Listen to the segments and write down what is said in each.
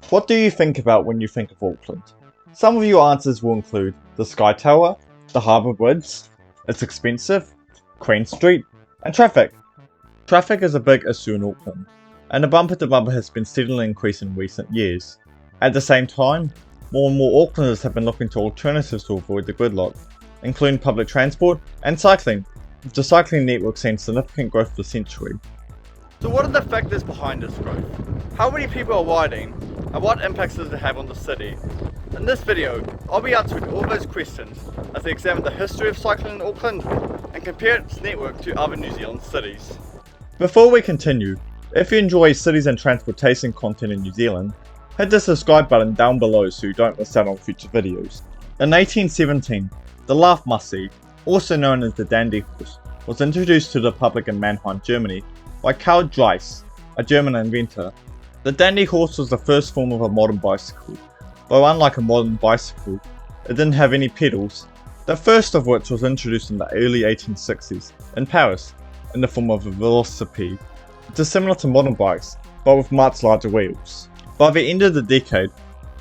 What do you think about when you think of Auckland? Some of your answers will include the Sky Tower, the Harbour Bridge, it's expensive, Queen Street, and traffic. Traffic is a big issue in Auckland, and the bumper to bumper has been steadily increasing in recent years. At the same time, more and more Aucklanders have been looking to alternatives to avoid the gridlock, including public transport and cycling, with the cycling network seeing significant growth this century. So what are the factors behind this growth? How many people are riding, and what impacts does it have on the city? In this video, I'll be answering all those questions as I examine the history of cycling in Auckland and compare its network to other New Zealand cities. Before we continue, if you enjoy cities and transportation content in New Zealand, hit the subscribe button down below so you don't miss out on future videos. In 1817, the Lauf Mussie, also known as the Dandy Horse, was introduced to the public in Mannheim, Germany by Karl Dreiss, a German inventor. The Dandy Horse was the first form of a modern bicycle, though unlike a modern bicycle, it didn't have any pedals, the first of which was introduced in the early 1860s in Paris in the form of a velocipede. It is similar to modern bikes, but with much larger wheels. By the end of the decade,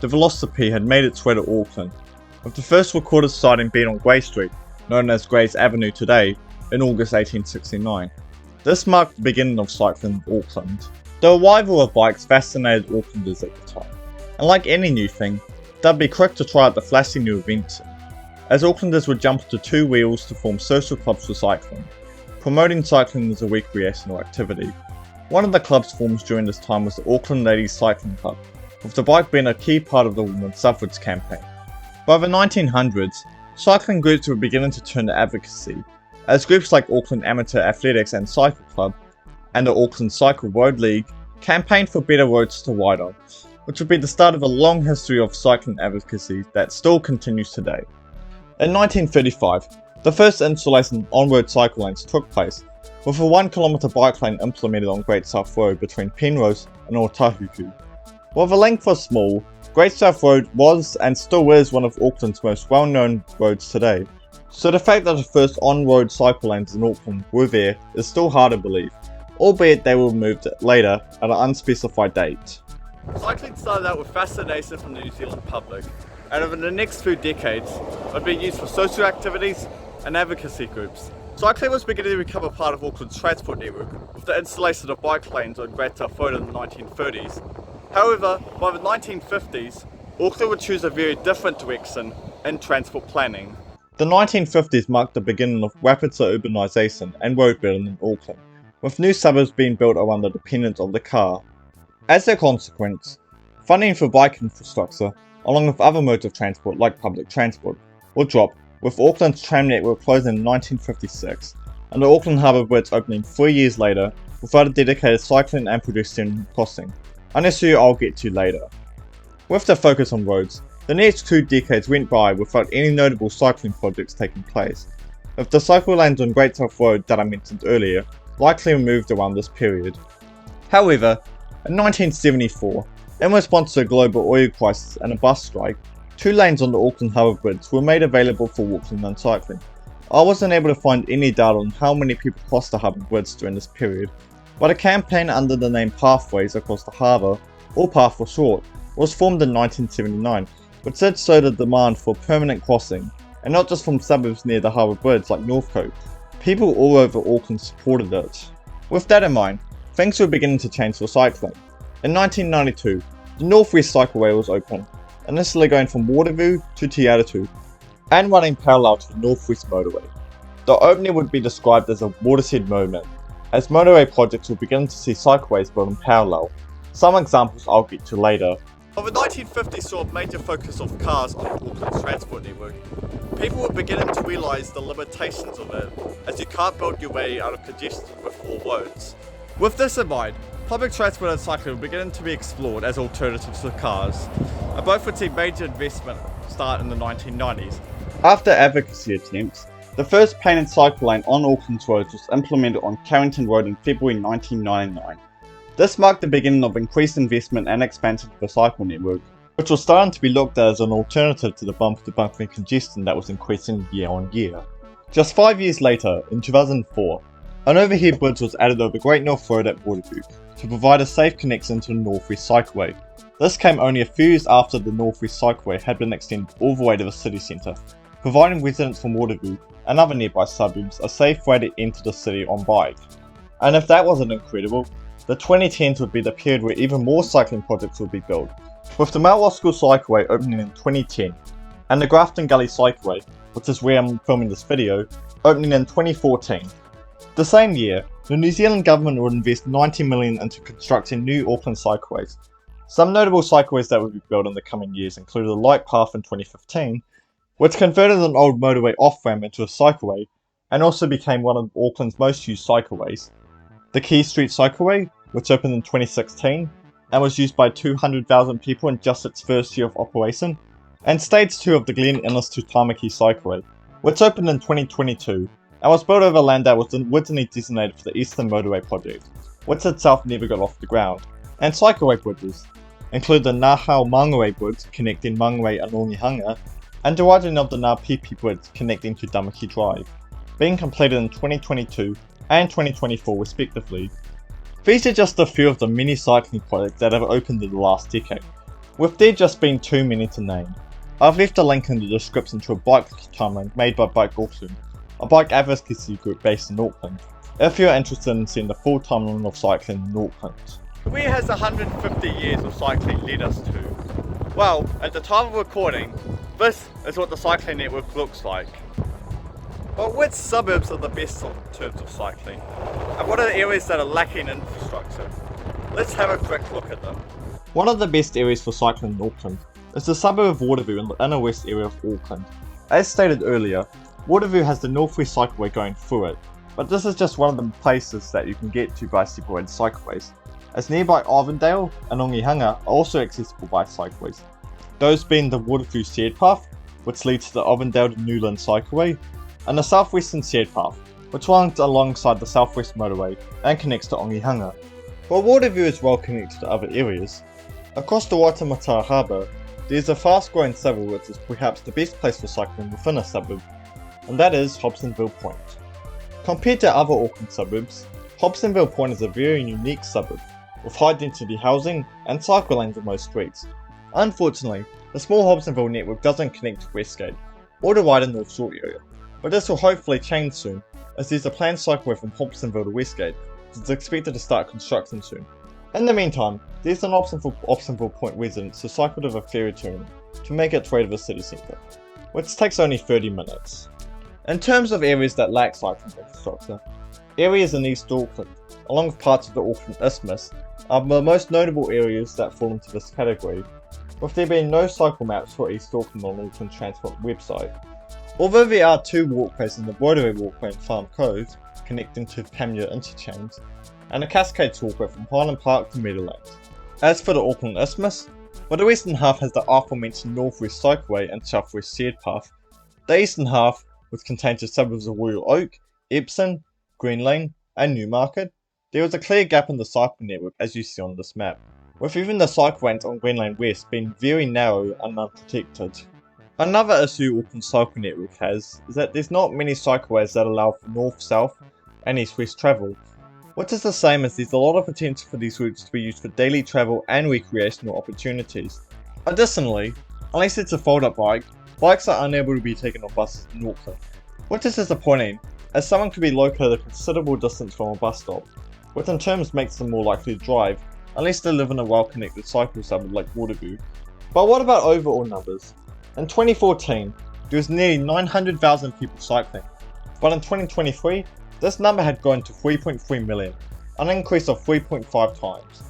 the velocipede had made its way to Auckland, with the first recorded sighting being on Grey Street, known as Grey's Avenue today, in August 1869. This marked the beginning of cycling in Auckland. The arrival of bikes fascinated Aucklanders at the time, and like any new thing, they'd be quick to try out the flashy new invention, as Aucklanders would jump to two wheels to form social clubs for cycling, promoting cycling as a recreational activity. One of the clubs formed during this time was the Auckland Ladies Cycling Club, with the bike being a key part of the women's suffrage campaign. By the 1900s, cycling groups were beginning to turn to advocacy, as groups like Auckland Amateur Athletics and Cycle Club and the Auckland Cycle Road League campaigned for better roads to ride on, which would be the start of a long history of cycling advocacy that still continues today. In 1935, the first installation of on-road cycle lanes took place, with a 1 km bike lane implemented on Great South Road between Penrose and Otahuhu. While the length was small, Great South Road was and still is one of Auckland's most well-known roads today, so the fact that the first on-road cycle lanes in Auckland were there is still hard to believe, albeit they were removed later at an unspecified date. Cycling started out with fascination from the New Zealand public, and over the next few decades, it would be used for social activities and advocacy groups. Cycling was beginning to become a part of Auckland's transport network, with the installation of bike lanes on Great South Road in the 1930s. However, by the 1950s, Auckland would choose a very different direction in transport planning. The 1950s marked the beginning of rapid urbanisation and road building in Auckland, with new suburbs being built around the dependence of the car. As a consequence, funding for bike infrastructure, along with other modes of transport like public transport, would drop, with Auckland's tram network closing in 1956 and the Auckland Harbour Bridge opening 3 years later without a dedicated cycling and pedestrian crossing, an issue I'll get to later. With the focus on roads, the next 2 decades went by without any notable cycling projects taking place, with the cycle lanes on Great South Road that I mentioned earlier likely removed around this period. However, in 1974, in response to a global oil crisis and a bus strike, 2 lanes on the Auckland Harbour Bridge were made available for walking and cycling. I wasn't able to find any data on how many people crossed the Harbour Bridge during this period, but a campaign under the name Pathways Across the Harbour, or PATH for short, was formed in 1979, which did show the demand for permanent crossing, and not just from suburbs near the Harbour Bridge like Northcote. People all over Auckland supported it. With that in mind, things were beginning to change for cycling. In 1992, the North West Cycleway was opened, initially going from Waterview to Te Aratu, and running parallel to the North West Motorway. The opening would be described as a watershed moment, as motorway projects will begin to see cycleways built in parallel. Some examples I'll get to later. By the 1950s saw a major focus of cars on Auckland's transport network. People were beginning to realise the limitations of it, as you can't build your way out of congestion with all roads. With this in mind, public transport and cycling were beginning to be explored as alternatives to cars, and both would see major investment start in the 1990s. After advocacy attempts, the first painted cycle lane on Auckland's roads was implemented on Carrington Road in February 1999. This marked the beginning of increased investment and expansion of the cycle network, which was starting to be looked at as an alternative to the bumper-to-bumper congestion that was increasing year on year. Just 5 years later, in 2004, An overhead bridge was added over Great North Road at Waterview to provide a safe connection to the North West Cycleway. This came only a few years after the North West Cycleway had been extended all the way to the city centre, providing residents from Waterview and other nearby suburbs a safe way to enter the city on bike. And if that wasn't incredible, the 2010s would be the period where even more cycling projects would be built, with the Mount Roskill Cycleway opening in 2010, and the Grafton Gully Cycleway, which is where I'm filming this video, opening in 2014. The same year, the New Zealand government would invest $90 million into constructing new Auckland cycleways. Some notable cycleways that would be built in the coming years included the Light Path in 2015, which converted an old motorway off-ramp into a cycleway, and also became one of Auckland's most used cycleways. The Quay Street Cycleway, which opened in 2016, and was used by 200,000 people in just its first year of operation, and Stage 2 of the Glen Innes to Tamaki Cycleway, which opened in 2022, and was built over land that was originally designated for the Eastern Motorway project, which itself never got off the ground. And cycleway bridges include the Ngahau Mangaway Bridge connecting Mangaway and Ongihanga, and the widening of the Ngā Pipi Bridge connecting to Damaki Drive, being completed in 2022 and 2024 respectively. These are just a few of the many cycling projects that have opened in the last decade, with there just being too many to name. I've left a link in the description to a bike timeline made by Bike Auckland, a bike advocacy group based in Auckland, if you're interested in seeing the full timeline of cycling in Auckland. Where has 150 years of cycling led us to? Well, at the time of recording, this is what the cycling network looks like. But which suburbs are the best in terms of cycling? And what are the areas that are lacking infrastructure? Let's have a quick look at them. One of the best areas for cycling in Auckland is the suburb of Waterview in the inner west area of Auckland. As stated earlier, Waterview has the North West Cycleway going through it, but this is just one of the places that you can get to by separated cycleways, as nearby Arvindale and Ongihanga are also accessible by cycleways, those being the Waterview Shared Path, which leads to the Arvindale to Newland Cycleway, and the Southwestern Shared Path, which runs alongside the Southwest Motorway and connects to Ongihanga. While Waterview is well connected to other areas, across the Waitemata Harbour, there is a fast growing suburb which is perhaps the best place for cycling within a suburb, and that is Hobsonville Point. Compared to other Auckland suburbs, Hobsonville Point is a very unique suburb, with high density housing and cycle lanes on most streets. Unfortunately, the small Hobsonville network doesn't connect to Westgate or the wider North Shore area, but this will hopefully change soon, as there's a planned cycleway from Hobsonville to Westgate that is expected to start construction soon. In the meantime, there's an option for Hobsonville Point residents to cycle to the ferry terminal to make its way to the city centre, which takes only 30 minutes. In terms of areas that lack cycling infrastructure, areas in East Auckland, along with parts of the Auckland Isthmus, are the most notable areas that fall into this category, with there being no cycle maps for East Auckland on the Auckland Transport website. Although there are two walkways in the Broadway Walkway in Farm Cove, connecting to Panmure Interchange, and a Cascades Walkway from Highland Park to Meadowlands. As for the Auckland Isthmus, while the western half has the aforementioned North West Cycleway and South West Shared Path, the eastern half, which contains the suburbs of Royal Oak, Epsom, Green Lane, and Newmarket, there is a clear gap in the cycling network as you see on this map, with even the cycle lanes on Green Lane West being very narrow and unprotected. Another issue Auckland's cycle network has is that there's not many cycleways that allow for north-south and east-west travel, which is the same as there's a lot of potential for these routes to be used for daily travel and recreational opportunities. Additionally, unless it's a fold-up bike, bikes are unable to be taken on buses in Auckland, which is disappointing, as someone could be located a considerable distance from a bus stop, which in turn makes them more likely to drive, unless they live in a well-connected cycle suburb like Waterview. But what about overall numbers? In 2014, there was nearly 900,000 people cycling, but in 2023, this number had grown to 3.3 million, an increase of 3.5 times.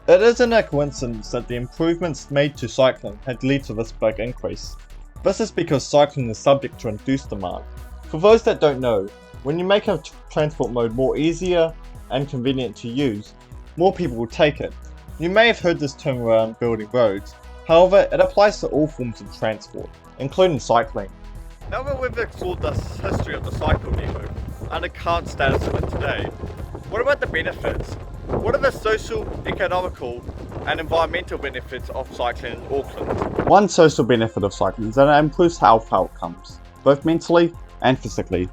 It isn't a coincidence that the improvements made to cycling had led to this big increase. This is because cycling is subject to induced demand. For those that don't know, when you make a transport mode more easier and convenient to use, more people will take it. You may have heard this term around building roads, however it applies to all forms of transport, including cycling. Now that we've explored the history of the cycle network and the current status of it today, what about the benefits? What are the social, economical and environmental benefits of cycling in Auckland? One social benefit of cycling is that it improves health outcomes, both mentally and physically.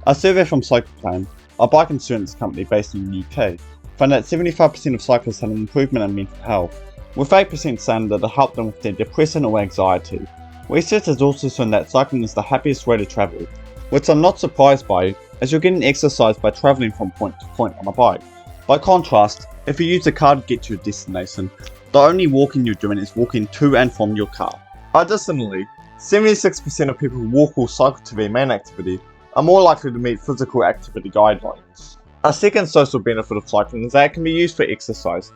A survey from CyclePlan a bike insurance company based in the UK, found that 75% of cyclists had an improvement in mental health, with 8% saying that it helped them with their depression or anxiety. Research has also shown that cycling is the happiest way to travel, which I'm not surprised by, as you're getting exercise by travelling from point to point on a bike. By contrast, if you use a car to get to your destination, the only walking you're doing is walking to and from your car. Additionally, 76% of people who walk or cycle to their main activity are more likely to meet physical activity guidelines. A second social benefit of cycling is that it can be used for exercise.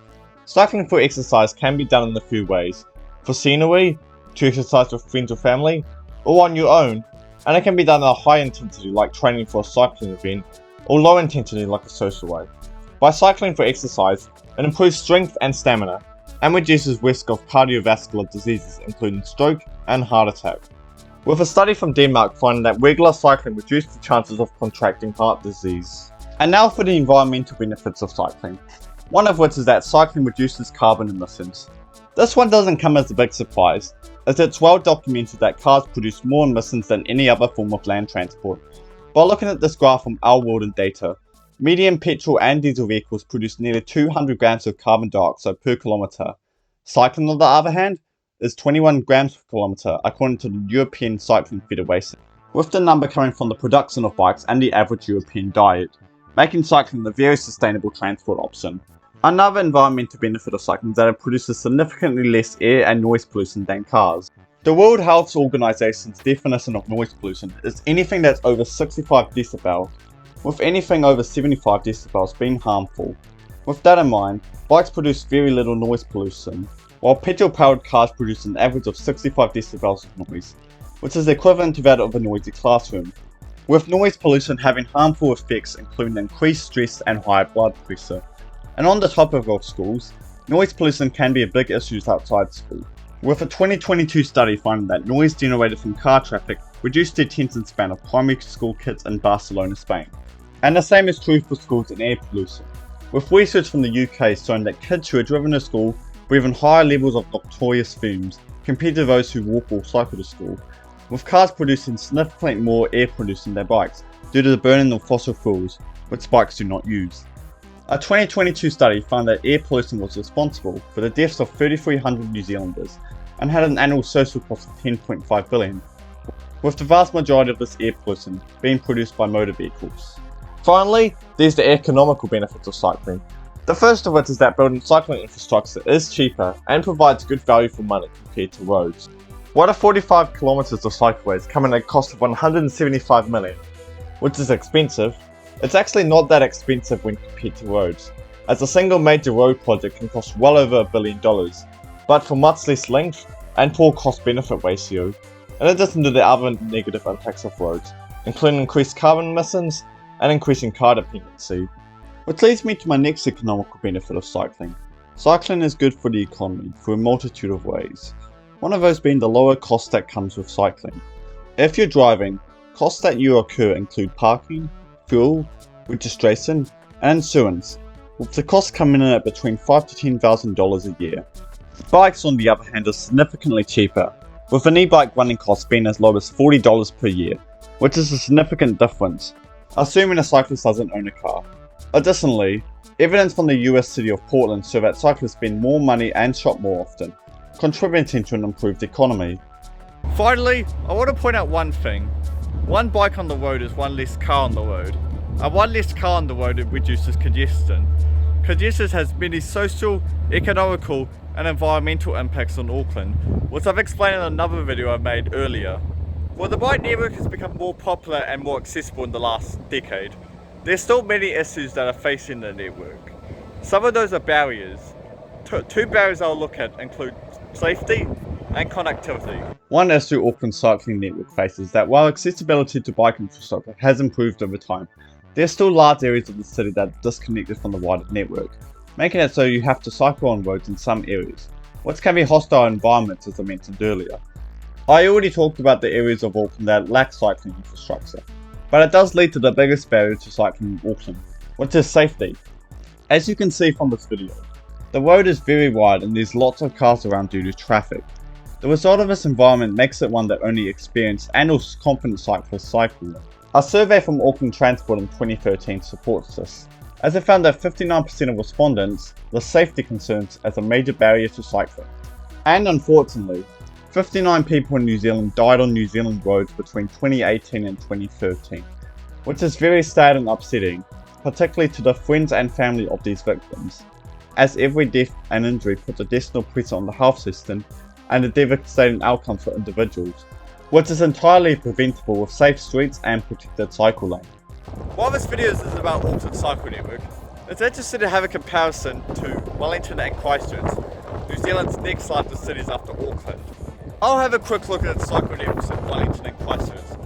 Cycling for exercise can be done in a few ways: for scenery, to exercise with friends or family, or on your own, and it can be done at a high intensity like training for a cycling event, or low intensity like a social way. By cycling for exercise, it improves strength and stamina, and reduces risk of cardiovascular diseases including stroke and heart attack, with a study from Denmark finding that regular cycling reduced the chances of contracting heart disease. And now for the environmental benefits of cycling, one of which is that cycling reduces carbon emissions. This one doesn't come as a big surprise, as it's well documented that cars produce more emissions than any other form of land transport. By looking at this graph from our world and data, medium petrol and diesel vehicles produce nearly 200 grams of carbon dioxide per kilometre. Cycling, on the other hand, is 21 grams per kilometre according to the European Cycling Federation, with the number coming from the production of bikes and the average European diet, making cycling a very sustainable transport option. Another environmental benefit of cycling is that it produces significantly less air and noise pollution than cars. The World Health Organization's definition of noise pollution is anything that's over 65 decibels, with anything over 75 decibels being harmful. With that in mind, bikes produce very little noise pollution, while petrol-powered cars produce an average of 65 decibels of noise, which is equivalent to that of a noisy classroom, with noise pollution having harmful effects including increased stress and higher blood pressure. And on the topic of schools, noise pollution can be a big issue outside school, with a 2022 study finding that noise generated from car traffic reduced the attention span of primary school kids in Barcelona, Spain. And the same is true for schools and air pollution, with research from the UK showing that kids who are driven to school breathe higher levels of noxious fumes compared to those who walk or cycle to school, with cars producing significantly more air pollution than bikes due to the burning of fossil fuels, which bikes do not use. A 2022 study found that air pollution was responsible for the deaths of 3,300 New Zealanders and had an annual social cost of $10.5 billion, with the vast majority of this air pollution being produced by motor vehicles. Finally, there's the economical benefits of cycling. The first of which is that building cycling infrastructure is cheaper and provides good value for money compared to roads. What if 45 kilometers of cycleways come at a cost of $175 million, which is expensive? It's actually not that expensive when compared to roads, as a single major road project can cost well over $1 billion, but for much less length and poor cost-benefit ratio, in addition to the other negative impacts of roads, including increased carbon emissions and increasing car dependency. Which leads me to my next economical benefit of cycling. Cycling is good for the economy for a multitude of ways, one of those being the lower cost that comes with cycling. If you're driving, costs that you incur include parking, fuel, registration, and insurance, with the cost coming in at between $5,000 to $10,000 a year. Bikes, on the other hand, are significantly cheaper, with an e-bike running cost being as low as $40 per year, which is a significant difference, assuming a cyclist doesn't own a car. Additionally, evidence from the US city of Portland show that cyclists spend more money and shop more often, contributing to an improved economy. Finally, I want to point out one thing. One bike on the road is one less car on the road, and one less car on the road reduces congestion. Congestion has many social, economical and environmental impacts on Auckland, which I've explained in another video I made earlier. While the bike network has become more popular and more accessible in the last decade, there's still many issues that are facing the network. Some of those are barriers. Two barriers I'll look at include safety and connectivity. One issue Auckland's cycling network faces is that while accessibility to bike infrastructure has improved over time, there are still large areas of the city that are disconnected from the wider network, making it so you have to cycle on roads in some areas, which can be hostile environments as I mentioned earlier. I already talked about the areas of Auckland that lack cycling infrastructure, but it does lead to the biggest barrier to cycling in Auckland, which is safety. As you can see from this video, the road is very wide and there's lots of cars around due to traffic. The result of this environment makes it one that only experienced and also confident cyclists cycle in. A survey from Auckland Transport in 2013 supports this, as it found that 59% of respondents list safety concerns as a major barrier to cycling. And unfortunately, 59 people in New Zealand died on New Zealand roads between 2018 and 2013, which is very sad and upsetting, particularly to the friends and family of these victims, as every death and injury puts additional pressure on the health system and a devastating outcome for individuals, which is entirely preventable with safe streets and protected cycle lanes. While this video is about Auckland Cycle Network, it's interesting to have a comparison to Wellington and Christchurch, New Zealand's next largest cities after Auckland. I'll have a quick look at the cycle networks in Wellington and Christchurch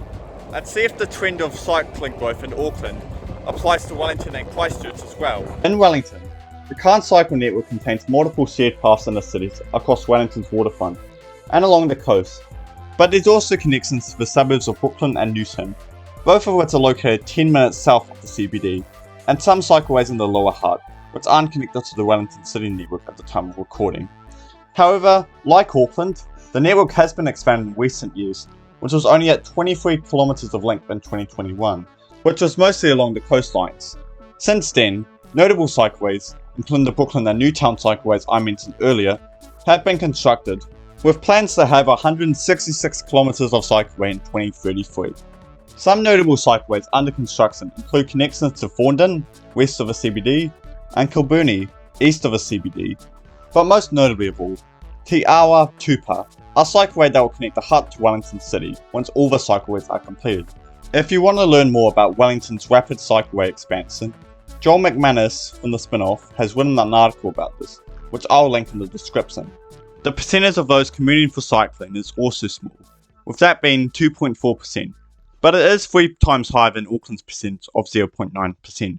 and see if the trend of cycling growth in Auckland applies to Wellington and Christchurch as well. In Wellington, the current cycle network contains multiple shared paths in the cities across Wellington's waterfront and along the coast, but there's also connections to the suburbs of Brooklyn and Newton, both of which are located 10 minutes south of the CBD, and some cycleways in the lower heart, which aren't connected to the Wellington city network at the time of recording. However, like Auckland, the network has been expanded in recent years, which was only at 23 kilometers of length in 2021, which was mostly along the coastlines. Since then, notable cycleways, including the Brooklyn and Newtown cycleways I mentioned earlier, have been constructed, with plans to have 166 kilometers of cycleway in 2033. Some notable cycleways under construction include connections to Thorndon, west of the CBD, and Kilburnie, east of the CBD, but most notably of all, Te Awa Tupa, a cycleway that will connect the hut to Wellington City once all the cycleways are completed. If you want to learn more about Wellington's rapid cycleway expansion, Joel McManus from the spin-off has written an article about this, which I'll link in the description. The percentage of those commuting for cycling is also small, with that being 2.4%, but it is 3 times higher than Auckland's percent of 0.9%,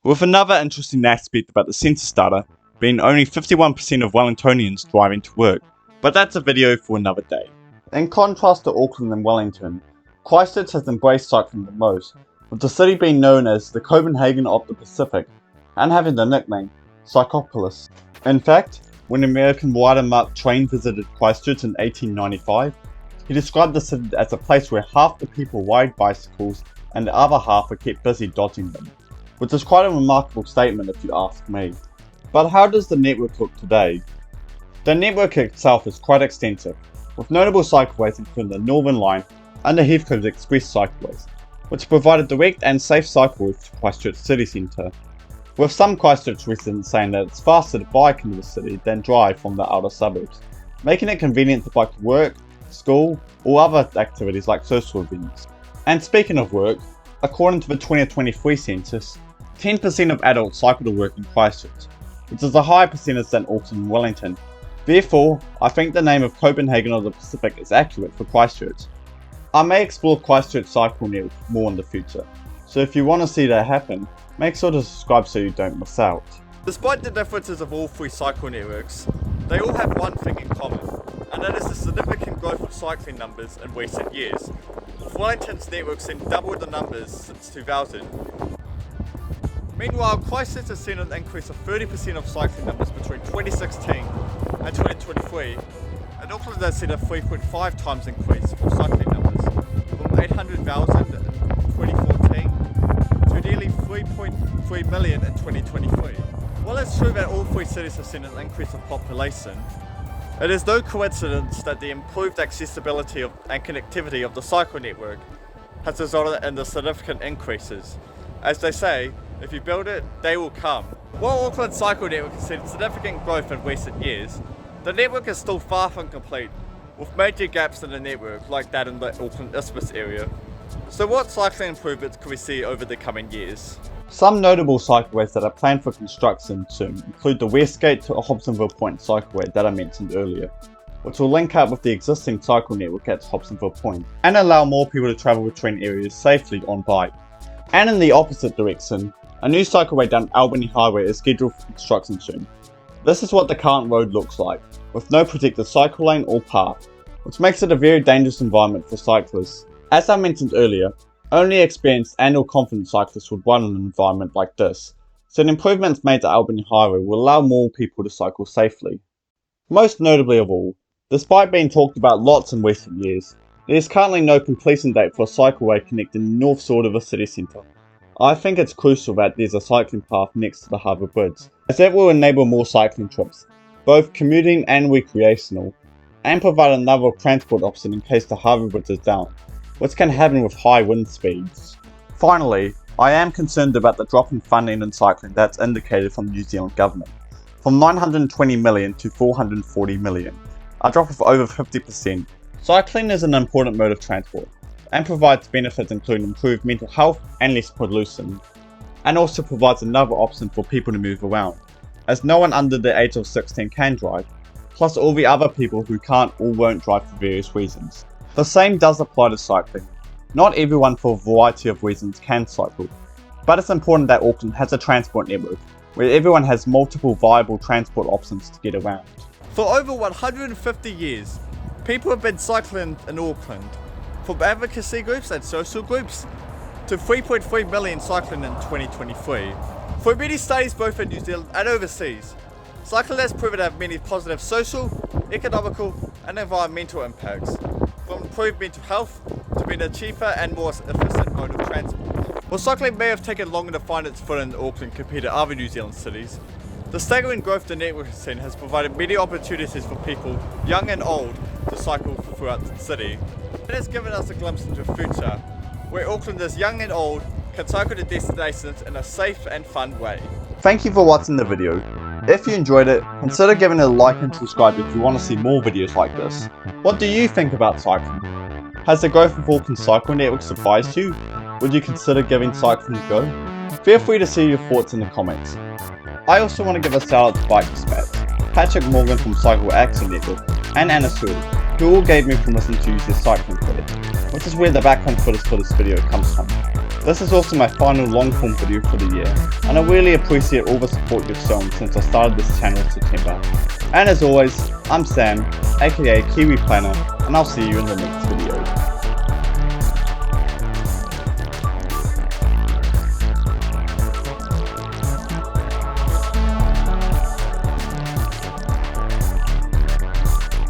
with another interesting aspect about the census data being only 51% of Wellingtonians driving to work, but that's a video for another day. In contrast to Auckland and Wellington, Christchurch has embraced cycling the most, with the city being known as the Copenhagen of the Pacific and having the nickname Cyclopolis. In fact, when American writer Mark Twain visited Christchurch in 1895, he described the city as a place where half the people ride bicycles and the other half are kept busy dodging them, which is quite a remarkable statement if you ask me. But how does the network look today? The network itself is quite extensive, with notable cycleways including the Northern Line and the Heathcote Express cycleways, which provide a direct and safe cycle route to Christchurch city centre, with some Christchurch residents saying that it's faster to bike into the city than drive from the outer suburbs, making it convenient to bike to work, school, or other activities like social events. And speaking of work, according to the 2023 census, 10% of adults cycle to work in Christchurch, which is a higher percentage than Auckland and Wellington. Therefore, I think the name of Copenhagen of the Pacific is accurate for Christchurch. I may explore Christchurch cycle network more in the future, so if you want to see that happen, make sure to subscribe so you don't miss out. Despite the differences of all 3 cycle networks, they all have one thing in common, and that is the significant growth of cycling numbers in recent years, with Wellington's network seen double the numbers since 2000. Meanwhile, Christchurch has seen an increase of 30% of cycling numbers between 2016 and 2023, and Auckland has seen a 3.5 times increase for cycling numbers, from 800,000 in 2014 to nearly 3.3 million in 2023. While it's true that all 3 cities have seen an increase of population, it is no coincidence that the improved accessibility and connectivity of the cycle network has resulted in the significant increases. As they say, if you build it, they will come. While Auckland's cycle network has seen significant growth in recent years, the network is still far from complete, with major gaps in the network like that in the Auckland Isthmus area. So what cycling improvements can we see over the coming years? Some notable cycleways that are planned for construction soon include the Westgate to Hobsonville Point cycleway that I mentioned earlier, which will link up with the existing cycle network at Hobsonville Point and allow more people to travel between areas safely on bike. And in the opposite direction, a new cycleway down Albany Highway is scheduled for construction soon. This is what the current road looks like, with no protected cycle lane or path, which makes it a very dangerous environment for cyclists. As I mentioned earlier, only experienced and or confident cyclists would run in an environment like this, so the improvements made to Albany Highway will allow more people to cycle safely. Most notably of all, despite being talked about lots in recent years, There is currently no completion date for a cycleway connecting the north side of the city centre. I think it's crucial that there's a cycling path next to the Harbour Bridge, as that will enable more cycling trips, both commuting and recreational, and provide another transport option in case the Harbour Bridge is down, which can happen with high wind speeds. Finally, I am concerned about the drop in funding in cycling that's indicated from the New Zealand government, from 920 million to 440 million, a drop of over 50%. Cycling is an important mode of transport, and provides benefits including improved mental health and less pollution, and also provides another option for people to move around, as no one under the age of 16 can drive, plus all the other people who can't or won't drive for various reasons. The same does apply to cycling. Not everyone for a variety of reasons can cycle, but it's important that Auckland has a transport network where everyone has multiple viable transport options to get around. For over 150 years, people have been cycling in Auckland, from advocacy groups and social groups to 3.3 million cycling in 2023. For many studies both in New Zealand and overseas, cycling has proven to have many positive social, economical and environmental impacts, from improved mental health to being a cheaper and more efficient mode of transport. While cycling may have taken longer to find its foot in Auckland compared to other New Zealand cities, the staggering growth the network has seen has provided many opportunities for people, young and old, to cycle throughout the city. It has given us a glimpse into a future where Aucklanders young and old can cycle to destinations in a safe and fun way. Thank you for watching the video. If you enjoyed it, consider giving it a like and subscribe if you want to see more videos like this. What do you think about cycling? Has the growth of Auckland's cycling network surprised you? Would you consider giving cycling a go? Feel free to share your thoughts in the comments. I also want to give a shout out to Bike Auckland, Patrick Morgan from Cycle Action Network, and Anna Sewell, who all gave me permission to use their cycling footage, which is where the background footage for this video comes from. This is also my final long form video for the year, and I really appreciate all the support you've shown since I started this channel in September. And as always, I'm Sam, aka Kiwi Planner, and I'll see you in the next video.